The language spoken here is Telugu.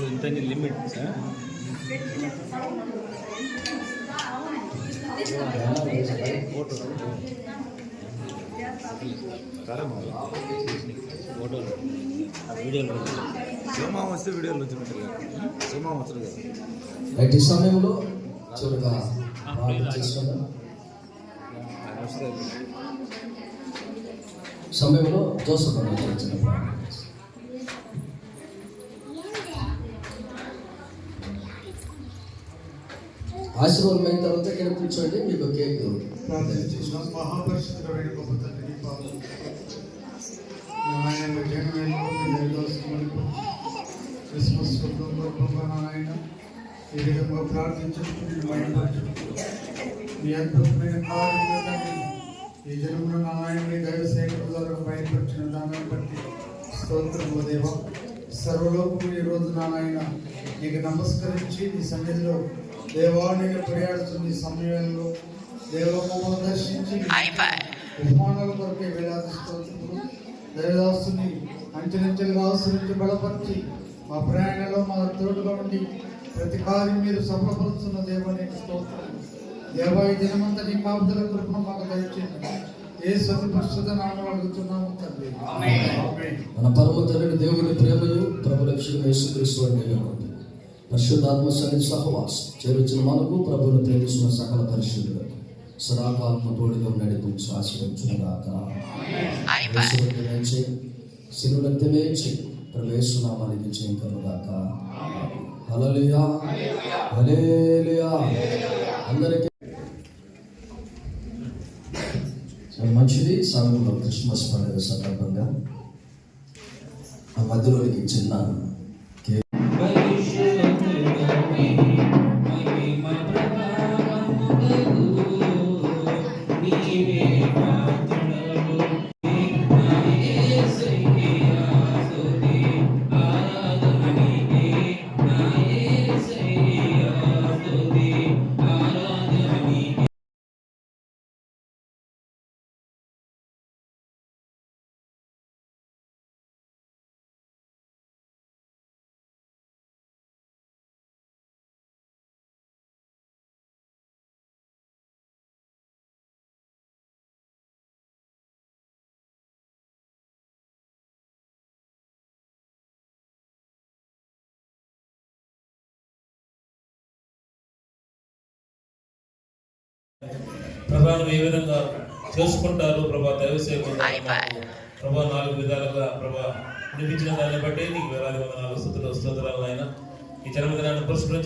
ఇంత లిమిట్ ఫోటోలు వీడియోలు సినిమా వస్తే వీడియోలు వచ్చినట్టుగా సినిమా వస్తుంది కదా. ఈ సమయంలో చూడగా సమయంలో జోసఫ్ వచ్చిన ఆశీర్వాదం అయిన తర్వాత ఇక్కడ కూర్చోండి. మీకు కేక్ మహాపరిశుద్ధమైన గొప్ప తండ్రి క్రిస్మస్ ఆయన ఈ విధంగా ప్రార్థించుకుంటూ మీ అద్భుతమైన కార్యం ఈ జన్మలో నారాయణని దైవ సేవల ద్వారా బయటపరిచిన దాన్ని బట్టి స్తోత్రము దేవ. సర్వలోకము ఈ రోజు నారాయణ నీకు నమస్కరించి నీ సన్నిధిలో దేవాన్ని ప్రయాడుతున్న ఈ సమయంలో దేవమమ్మను దర్శించి బహుమానాల కొరకే వేలాది స్తోత్రములు. దైవదాసుని అంచెలంచెలుగా ఆశ్రయించి బలపరిచి మా ప్రయాణంలో మా తోడుగా ఉండి ప్రతి కార్యం మీరు సఫలపరుస్తున్న దేవానికి స్తోత్రం. దేవా ఈ దినమంతా నీ కాపుదల కృపను మాకు దయచేయండి. ఏ సతి పరిశుద్ధ నామములో అడుగుతున్నాము తండ్రి. మన పరమ తండ్రి దేవుని ప్రేమయు ప్రభు రక్షకుడైన యేసుక్రీస్తు వారి పరిశుద్ధాత్మ సన్నిధి సహవాసం చేరుచిన మనకు ప్రభువును ప్రేమిస్తున్న సకల పరిశుద్ధులకు సదాకాలము తోడుగా నడిపించి ఆశీర్వదించుగాక. శిలువెత్తమే ప్రవేశనామానికి చేకరుగాక. హల్లెలూయా హల్లెలూయా. అందరికీ మంచిది. సమయంలో క్రిస్మస్ పండుగ సందర్భంగా ఆ మధ్యలోనికి చిన్న ప్రభావం ఏ విధంగా చేసుకుంటారు ప్రభా దైవ సేవకులు ప్రభా 4 విధాలుగా ప్రభా వినిపించిన దాన్ని బట్టి నీకు వేలాది వందనాలు స్తుతులు స్తోత్రాలు ఆయన ఈ జన్మదినాన్ని పురస్కరించి